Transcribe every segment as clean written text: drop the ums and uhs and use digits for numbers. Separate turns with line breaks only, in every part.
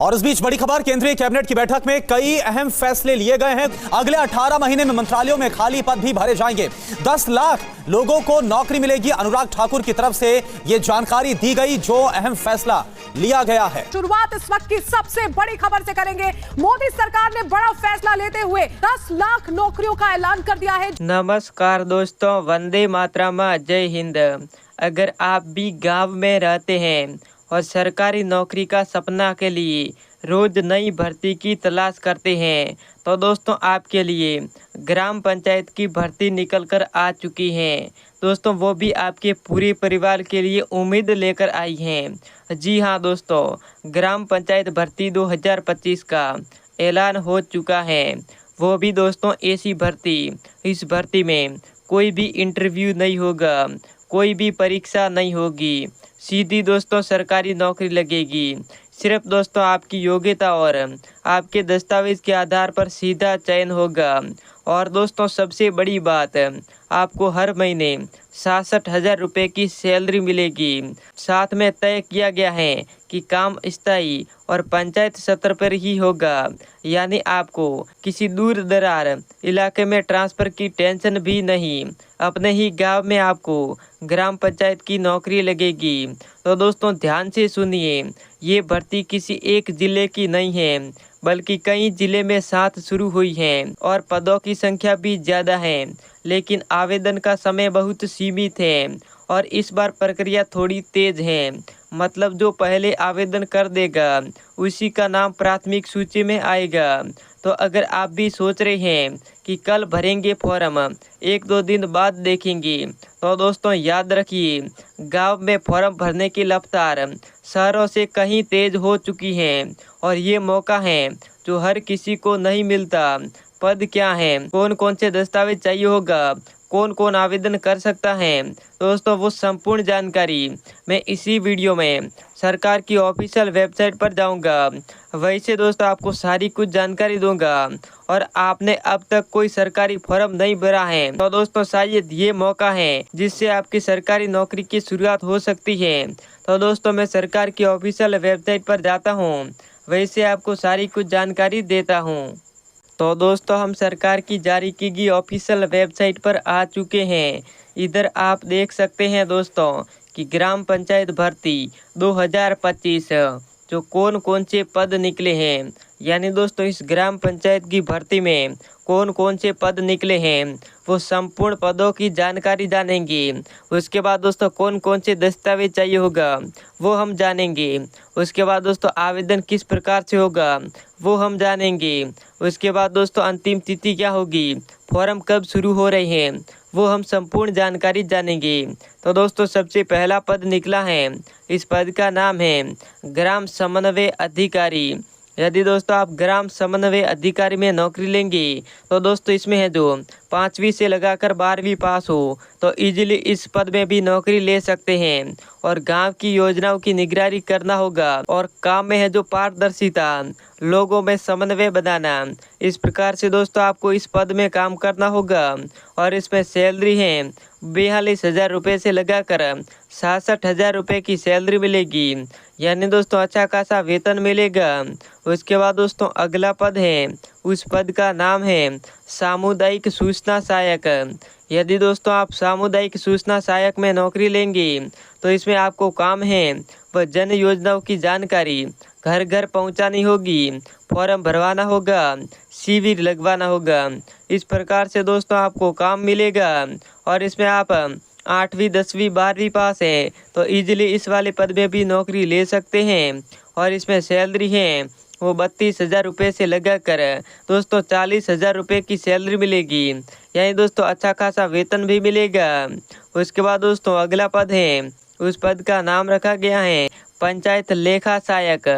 और इस बीच बड़ी खबर, केंद्रीय कैबिनेट की बैठक में कई अहम फैसले लिए गए हैं। अगले 18 महीने में मंत्रालयों में खाली पद भी भरे जाएंगे। 10 लाख लोगों को नौकरी मिलेगी। अनुराग ठाकुर की तरफ से यह जानकारी दी गई, जो अहम फैसला लिया गया है।
शुरुआत इस वक्त की सबसे बड़ी खबर से करेंगे। मोदी सरकार ने बड़ा फैसला लेते हुए 10 लाख नौकरियों का ऐलान कर दिया है।
नमस्कार दोस्तों, वंदे मातरम, जय हिंद। अगर आप भी गांव में रहते हैं और सरकारी नौकरी का सपना के लिए रोज नई भर्ती की तलाश करते हैं तो दोस्तों आपके लिए ग्राम पंचायत की भर्ती निकल कर आ चुकी है। दोस्तों वो भी आपके पूरे परिवार के लिए उम्मीद लेकर आई हैं। जी हाँ दोस्तों, ग्राम पंचायत भर्ती 2025 का ऐलान हो चुका है। वो भी दोस्तों ऐसी भर्ती, इस भर्ती में कोई भी इंटरव्यू नहीं होगा, कोई भी परीक्षा नहीं होगी, सीधी दोस्तों सरकारी नौकरी लगेगी। सिर्फ दोस्तों आपकी योग्यता और आपके दस्तावेज के आधार पर सीधा चयन होगा। और दोस्तों सबसे बड़ी बात, आपको हर महीने 66,000 रुपये की सैलरी मिलेगी। साथ में तय किया गया है कि काम स्थायी और पंचायत स्तर पर ही होगा, यानी आपको किसी दूर दरार इलाके में ट्रांसफ़र की टेंशन भी नहीं। अपने ही गांव में आपको ग्राम पंचायत की नौकरी लगेगी। तो दोस्तों ध्यान से सुनिए, ये भर्ती किसी एक ज़िले की नहीं है, बल्कि कई ज़िले में साथ शुरू हुई है और पदों की संख्या भी ज़्यादा है, लेकिन आवेदन का समय बहुत सीमित है। और इस बार प्रक्रिया थोड़ी तेज़ है, मतलब जो पहले आवेदन कर देगा उसी का नाम प्राथमिक सूची में आएगा। तो अगर आप भी सोच रहे हैं कि कल भरेंगे फॉर्म, 1-2 दिन बाद देखेंगे, तो दोस्तों याद रखिए, गांव में फॉर्म भरने की रफ्तार शहरों से कहीं तेज हो चुकी है और ये मौका है जो हर किसी को नहीं मिलता। पद क्या है, कौन कौन से दस्तावेज चाहिए होगा, कौन कौन आवेदन कर सकता है, दोस्तों वो संपूर्ण जानकारी मैं इसी वीडियो में सरकार की ऑफिशियल वेबसाइट पर जाऊंगा। वैसे दोस्तों आपको सारी कुछ जानकारी दूंगा। और आपने अब तक कोई सरकारी फॉर्म नहीं भरा है तो दोस्तों शायद ये मौका है जिससे आपकी सरकारी नौकरी की शुरुआत हो सकती है। तो दोस्तों मैं सरकार की ऑफिशियल वेबसाइट पर जाता हूँ, वैसे आपको सारी कुछ जानकारी देता हूँ। तो दोस्तों हम सरकार की जारी की गई ऑफिशियल वेबसाइट पर आ चुके हैं। इधर आप देख सकते हैं दोस्तों कि ग्राम पंचायत भर्ती 2025 जो कौन कौन से पद निकले हैं, यानी दोस्तों इस ग्राम पंचायत की भर्ती में कौन कौन से पद निकले हैं वो संपूर्ण पदों की जानकारी जानेंगे। उसके बाद दोस्तों कौन कौन से दस्तावेज चाहिए होगा वो हम जानेंगे। उसके बाद दोस्तों आवेदन किस प्रकार से होगा वो हम जानेंगे। उसके बाद दोस्तों अंतिम तिथि क्या होगी, फॉर्म कब शुरू हो रहे हैं वो हम संपूर्ण जानकारी जानेंगे। तो दोस्तों सबसे पहला पद निकला है, इस पद का नाम है ग्राम समन्वय अधिकारी। यदि दोस्तों आप ग्राम समन्वय अधिकारी में नौकरी लेंगे तो दोस्तों इसमें है जो 5वीं से लगाकर 12वीं पास हो तो इजीली इस पद में भी नौकरी ले सकते हैं। और गांव की योजनाओं की निगरानी करना होगा और काम में है जो पारदर्शिता, लोगों में समन्वय बनाना। इस प्रकार से दोस्तों आपको इस पद में काम करना होगा। और इसमें सैलरी है 42,000 रुपये से लगाकर 66,000 रुपये की सैलरी मिलेगी, यानी दोस्तों अच्छा खासा वेतन मिलेगा। उसके बाद दोस्तों अगला पद है, उस पद का नाम है सामुदायिक सूचना सहायक। यदि दोस्तों आप सामुदायिक सूचना सहायक में नौकरी लेंगे तो इसमें आपको काम है वह जन योजनाओं की जानकारी घर घर पहुंचानी होगी, फॉर्म भरवाना होगा, शिविर लगवाना होगा। इस प्रकार से दोस्तों आपको काम मिलेगा। और इसमें आप 8वीं 10वीं 12वीं पास है तो इजीली इस वाले पद में भी नौकरी ले सकते हैं। और इसमें सैलरी है वो 32,000 रुपये से लगाकर दोस्तों 40,000 रुपये की सैलरी मिलेगी, यानी दोस्तों अच्छा खासा वेतन भी मिलेगा। उसके बाद दोस्तों अगला पद है, उस पद का नाम रखा गया है पंचायत लेखा सहायक।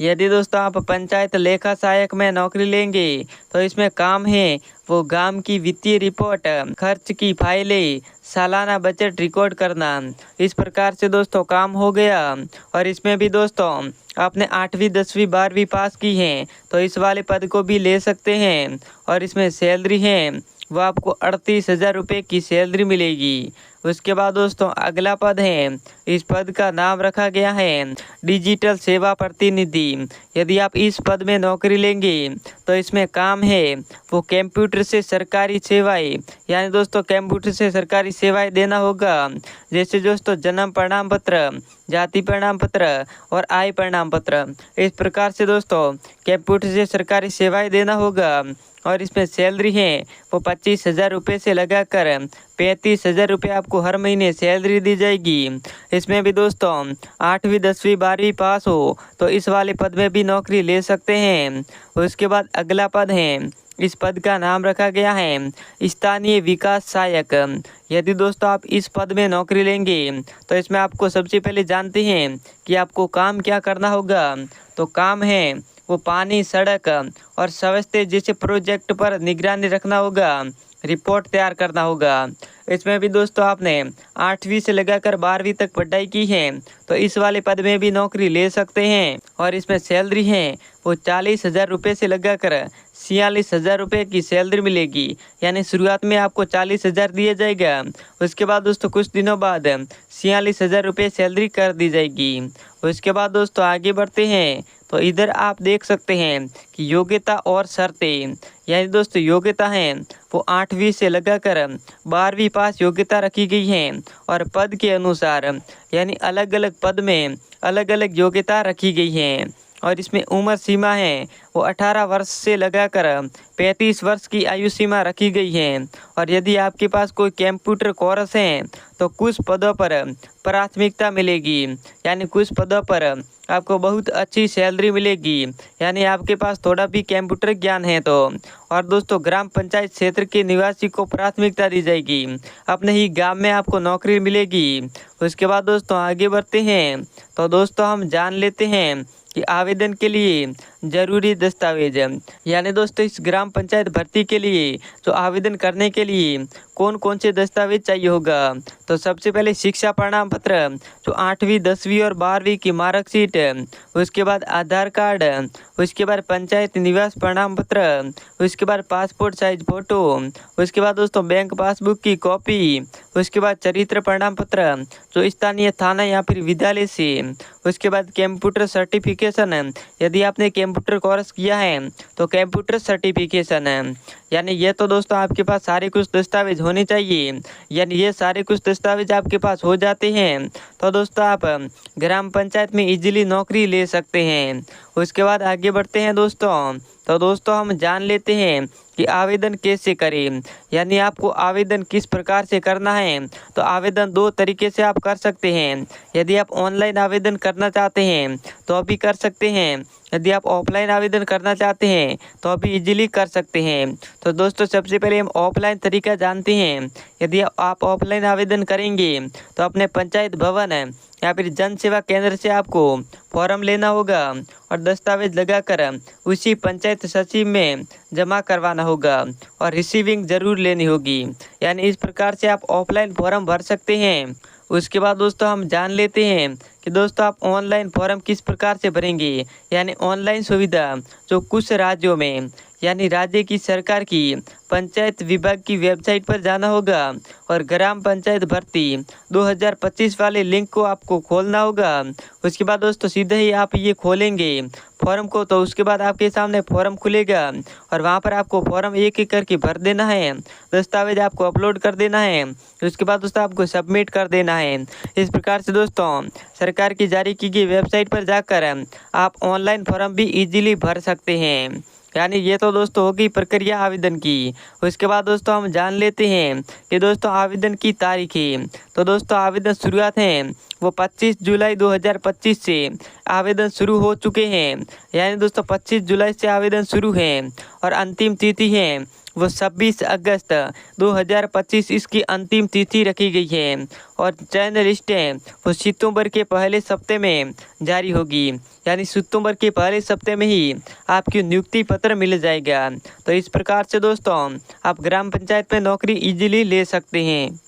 यदि दोस्तों आप पंचायत लेखा सहायक में नौकरी लेंगे तो इसमें काम है वो गांव की वित्तीय रिपोर्ट, खर्च की फाइलें, सालाना बजट रिकॉर्ड करना। इस प्रकार से दोस्तों काम हो गया। और इसमें भी दोस्तों आपने 8वीं 10वीं 12वीं पास की है तो इस वाले पद को भी ले सकते हैं। और इसमें सैलरी है वो आपको 38,000 रुपये की सैलरी मिलेगी। उसके बाद दोस्तों अगला पद है, इस पद का नाम रखा गया है डिजिटल सेवा प्रतिनिधि। यदि आप इस पद में नौकरी लेंगे तो इसमें काम है वो कंप्यूटर से सरकारी सेवाएं, यानी दोस्तों कंप्यूटर से सरकारी सेवाएं देना होगा। जैसे दोस्तों जन्म प्रमाण पत्र, जाति प्रमाण पत्र और आय प्रमाण पत्र। इस प्रकार से दोस्तों कंप्यूटर से सरकारी सेवाएं देना होगा। और इसमें सैलरी है वो 25,000 रुपये से लगाकर 35,000 रुपये आपको हर महीने सैलरी दी जाएगी। इसमें भी दोस्तों 8वीं 10वीं 12वीं पास हो तो इस वाले पद में भी नौकरी ले सकते हैं। उसके बाद अगला पद है, इस पद का नाम रखा गया है स्थानीय विकास सहायक। यदि दोस्तों आप इस पद में नौकरी लेंगे तो इसमें आपको सबसे पहले जानते हैं कि आपको काम क्या करना होगा। तो काम है वो पानी, सड़क और स्वास्थ्य जैसे प्रोजेक्ट पर निगरानी रखना होगा, रिपोर्ट तैयार करना होगा। इसमें भी दोस्तों आपने 8वीं से लगाकर 12वीं तक पढ़ाई की है तो इस वाले पद में भी नौकरी ले सकते हैं। और इसमें सैलरी है वो 40,000 रुपये से लगाकर 46,000 रुपये की सैलरी मिलेगी, यानी शुरुआत में आपको 40,000 दिया जाएगा। उसके बाद दोस्तों कुछ दिनों बाद 46,000 रुपये सैलरी कर दी जाएगी। उसके बाद दोस्तों आगे बढ़ते हैं तो इधर आप देख सकते हैं कि योग्यता और शर्तें, यानी दोस्तों योग्यता है वो 8वीं से लगाकर 12वीं पास योग्यता रखी गई है। और पद के अनुसार यानी अलग अलग पद में अलग अलग योग्यता रखी गई है। और इसमें उम्र सीमा है वो 18 वर्ष से लगाकर 35 वर्ष की आयु सीमा रखी गई है। और यदि आपके पास कोई कंप्यूटर कोर्स है तो कुछ पदों पर प्राथमिकता मिलेगी, यानी कुछ पदों पर आपको बहुत अच्छी सैलरी मिलेगी, यानी आपके पास थोड़ा भी कंप्यूटर ज्ञान है तो। और दोस्तों ग्राम पंचायत क्षेत्र के निवासी को प्राथमिकता दी जाएगी, अपने ही गांव में आपको नौकरी मिलेगी। उसके बाद दोस्तों आगे बढ़ते हैं तो दोस्तों हम जान लेते हैं कि आवेदन के लिए जरूरी दस्तावेज, यानी दोस्तों इस ग्राम पंचायत भर्ती के लिए जो आवेदन करने के लिए कौन कौन से दस्तावेज चाहिए होगा। तो सबसे पहले शिक्षा प्रमाण पत्र जो 8वीं 10वीं और 12वीं की मार्कशीट, उसके बाद आधार कार्ड, उसके बाद पंचायत निवास प्रमाण पत्र, उसके बाद पासपोर्ट साइज फोटो, उसके बाद दोस्तों बैंक पासबुक की कॉपी, उसके बाद चरित्र प्रमाण पत्र जो स्थानीय थाना या फिर विद्यालय से, उसके बाद कंप्यूटर सर्टिफिकेशन, यदि आपने कंप्यूटर कोर्स किया है तो कंप्यूटर सर्टिफिकेशन, यानी ये तो दोस्तों आपके पास सारे कुछ दस्तावेज होने चाहिए। यानी ये सारे कुछ दस्तावेज आपके पास हो जाते हैं तो दोस्तों आप ग्राम पंचायत में इजीली नौकरी ले सकते हैं। उसके बाद आगे बढ़ते हैं दोस्तों तो दोस्तों हम जान लेते हैं कि आवेदन कैसे करें, यानी आपको आवेदन किस प्रकार से करना है। तो आवेदन 2 तरीके से आप कर सकते हैं। यदि आप ऑनलाइन आवेदन करना चाहते हैं तो अभी कर सकते हैं, यदि आप ऑफलाइन आवेदन करना चाहते हैं तो अभी इजीली कर सकते हैं। तो दोस्तों सबसे पहले हम ऑफलाइन तरीका जानते हैं। यदि आप ऑफलाइन आवेदन करेंगे तो अपने पंचायत भवन या फिर जन सेवा केंद्र से आपको फॉर्म लेना होगा और दस्तावेज लगाकर उसी पंचायत सचिव में जमा करवाना होगा और रिसीविंग जरूर लेनी होगी, यानी इस प्रकार से आप ऑफलाइन फॉर्म भर सकते हैं। उसके बाद दोस्तों हम जान लेते हैं कि दोस्तों आप ऑनलाइन फॉर्म किस प्रकार से भरेंगे, यानी ऑनलाइन सुविधा जो कुछ राज्यों में, यानी राज्य की सरकार की पंचायत विभाग की वेबसाइट पर जाना होगा और ग्राम पंचायत भर्ती 2025 वाले लिंक को आपको खोलना होगा। उसके बाद दोस्तों सीधे ही आप ये खोलेंगे फॉर्म को तो उसके बाद आपके सामने फॉर्म खुलेगा और वहाँ पर आपको फॉर्म एक एक करके भर देना है, दस्तावेज आपको अपलोड कर देना है, उसके बाद दोस्तों आपको सबमिट कर देना है। इस प्रकार से दोस्तों सरकार की जारी की गई वेबसाइट पर जाकर आप ऑनलाइन फॉर्म भी इजीली भर सकते हैं। यानी ये तो दोस्तों होगी प्रक्रिया आवेदन की। उसके बाद दोस्तों हम जान लेते हैं कि दोस्तों आवेदन की तारीखें। तो दोस्तों आवेदन शुरुआत है वो 25 जुलाई 2025 से आवेदन शुरू हो चुके हैं, यानी दोस्तों 25 जुलाई से आवेदन शुरू है और अंतिम तिथि है वो 26 अगस्त 2025 इसकी अंतिम तिथि रखी गई है। और चयन लिस्ट है वो सितंबर के पहले सप्ताह में जारी होगी, यानी सितंबर के पहले सप्ताह में ही आपकी नियुक्ति पत्र मिल जाएगा। तो इस प्रकार से दोस्तों आप ग्राम पंचायत में नौकरी इजीली ले सकते हैं।